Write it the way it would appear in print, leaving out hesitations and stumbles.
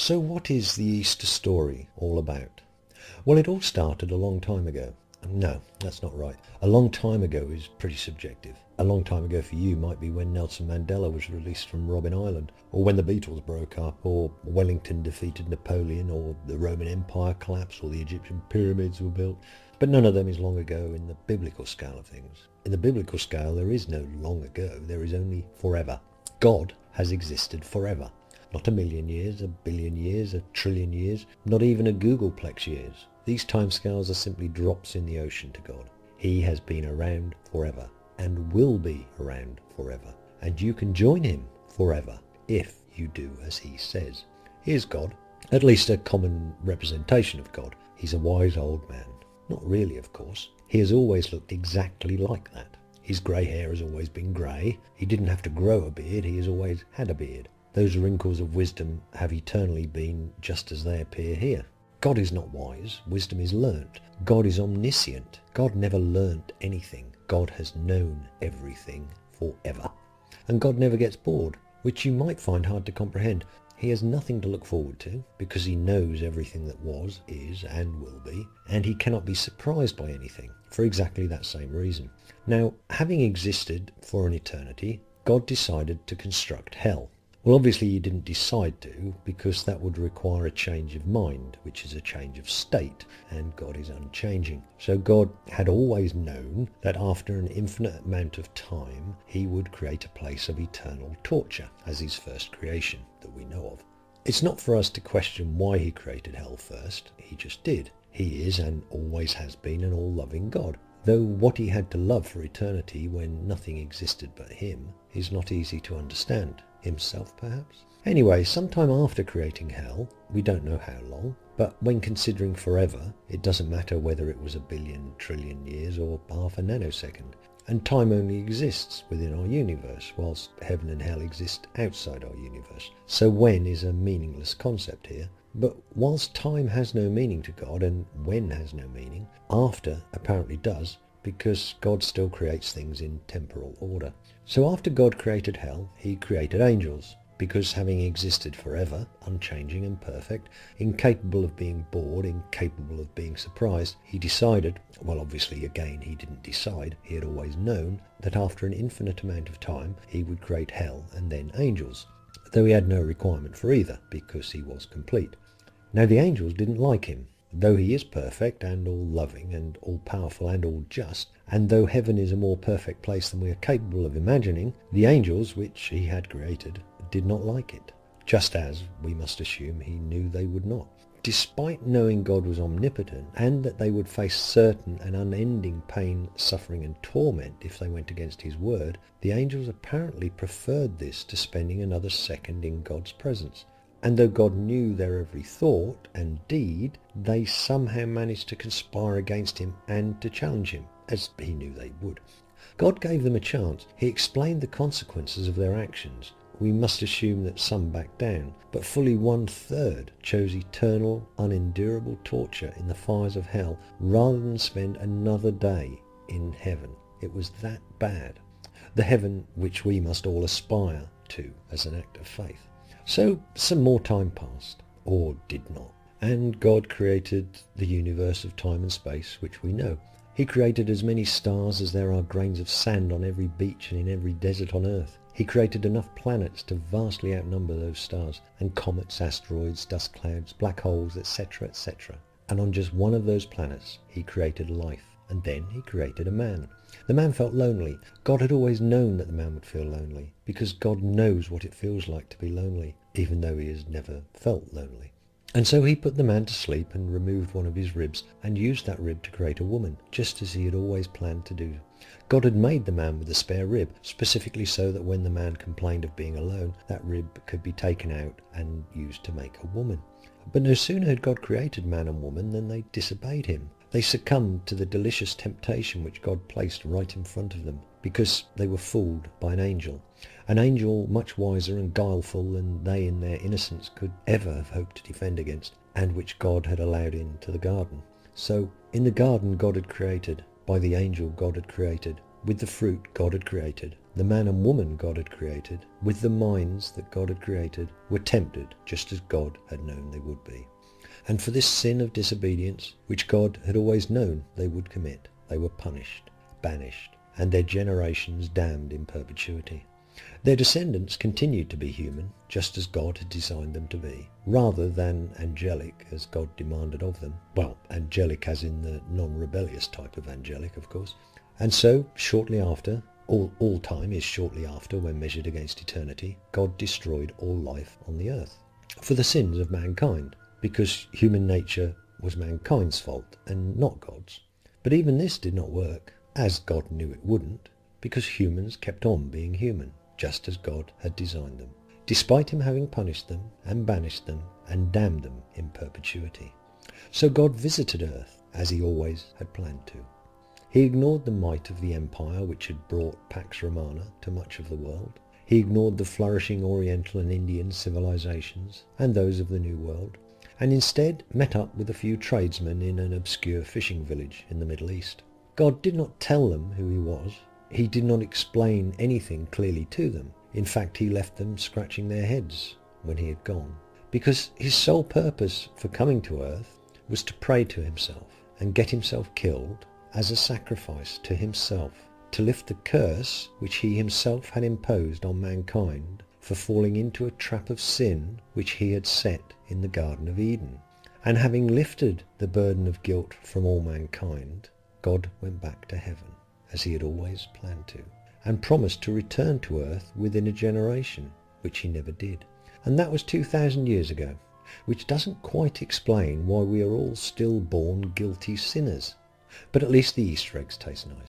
So what is the Easter story all about? Well, it all started a long time ago. No, that's not right. A long time ago is pretty subjective. A long time ago for you might be when Nelson Mandela was released from Robben Island, or when the Beatles broke up, or Wellington defeated Napoleon, or the Roman Empire collapsed, or the Egyptian pyramids were built. But none of them is long ago in the biblical scale of things. In the biblical scale, there is no long ago, there is only forever. God has existed forever. Not 1,000,000 years, 1,000,000,000 years, 1,000,000,000,000 years, not even a Googleplex years. These timescales are simply drops in the ocean to God. He has been around forever and will be around forever. And you can join him forever if you do as he says. He is God, at least a common representation of God. He's a wise old man. Not really, of course. He has always looked exactly like that. His grey hair has always been grey. He didn't have to grow a beard. He has always had a beard. Those wrinkles of wisdom have eternally been just as they appear here. God is not wise. Wisdom is learnt. God is omniscient. God never learnt anything. God has known everything forever. And God never gets bored, which you might find hard to comprehend. He has nothing to look forward to because he knows everything that was, is, and will be, and he cannot be surprised by anything for exactly that same reason. Now, having existed for an eternity, God decided to construct hell. Well, obviously he didn't decide to, because that would require a change of mind, which is a change of state, and God is unchanging. So God had always known that after an infinite amount of time, he would create a place of eternal torture as his first creation that we know of. It's not for us to question why he created hell first. He just did. He is and always has been an all-loving God. Though what he had to love for eternity when nothing existed but him is not easy to understand. Himself, perhaps? Anyway, sometime after creating hell, we don't know how long, but when considering forever, it doesn't matter whether it was 1,000,000,000 trillion years or half a nanosecond. And time only exists within our universe, whilst heaven and hell exist outside our universe. So when is a meaningless concept here. But whilst time has no meaning to God, and when has no meaning, after apparently does, because God still creates things in temporal order. So after God created hell, he created angels, because having existed forever, unchanging and perfect, incapable of being bored, incapable of being surprised, he decided, well obviously again he didn't decide, he had always known, that after an infinite amount of time he would create hell and then angels, though he had no requirement for either, because he was complete. Now the angels didn't like him. Though he is perfect and all-loving and all-powerful and all-just, and though heaven is a more perfect place than we are capable of imagining, the angels, which he had created, did not like it, just as, we must assume, he knew they would not. Despite knowing God was omnipotent and that they would face certain and unending pain, suffering and torment if they went against his word, the angels apparently preferred this to spending another second in God's presence. And though God knew their every thought and deed, they somehow managed to conspire against him and to challenge him, as he knew they would. God gave them a chance. He explained the consequences of their actions. We must assume that some backed down, but fully 1/3 chose eternal, unendurable torture in the fires of hell rather than spend another day in heaven. It was that bad. The heaven which we must all aspire to as an act of faith. So some more time passed, or did not, and God created the universe of time and space which we know. He created as many stars as there are grains of sand on every beach and in every desert on earth. He created enough planets to vastly outnumber those stars, and comets, asteroids, dust clouds, black holes, etc., etc. And on just one of those planets he created life, and then he created a man. The man felt lonely. God had always known that the man would feel lonely, because God knows what it feels like to be lonely, even though he has never felt lonely. And so he put the man to sleep and removed one of his ribs and used that rib to create a woman, just as he had always planned to do. God had made the man with a spare rib, specifically so that when the man complained of being alone, that rib could be taken out and used to make a woman. But no sooner had God created man and woman than they disobeyed him. They succumbed to the delicious temptation which God placed right in front of them, because they were fooled by an angel much wiser and guileful than they in their innocence could ever have hoped to defend against, and which God had allowed into the garden. So in the garden God had created, by the angel God had created, with the fruit God had created, the man and woman God had created, with the minds that God had created, were tempted just as God had known they would be. And for this sin of disobedience, which God had always known they would commit, they were punished, banished, and their generations damned in perpetuity. Their descendants continued to be human, just as God had designed them to be, rather than angelic as God demanded of them. Well, angelic as in the non-rebellious type of angelic, of course. And so, shortly after, all time is shortly after when measured against eternity, God destroyed all life on the earth for the sins of mankind, because human nature was mankind's fault and not God's. But even this did not work, as God knew it wouldn't, because humans kept on being human, just as God had designed them, despite him having punished them and banished them and damned them in perpetuity. So God visited earth as he always had planned to. He ignored the might of the empire which had brought Pax Romana to much of the world. He ignored the flourishing Oriental and Indian civilizations and those of the New World, and instead met up with a few tradesmen in an obscure fishing village in the Middle East. God did not tell them who he was. He did not explain anything clearly to them. In fact, he left them scratching their heads when he had gone, because his sole purpose for coming to earth was to pray to himself and get himself killed as a sacrifice to himself, to lift the curse which he himself had imposed on mankind for falling into a trap of sin which he had set in the Garden of Eden. And having lifted the burden of guilt from all mankind, God went back to heaven, as he had always planned to, and promised to return to earth within a generation, which he never did. And that was 2,000 years ago, which doesn't quite explain why we are all still born guilty sinners. But at least the Easter eggs taste nice.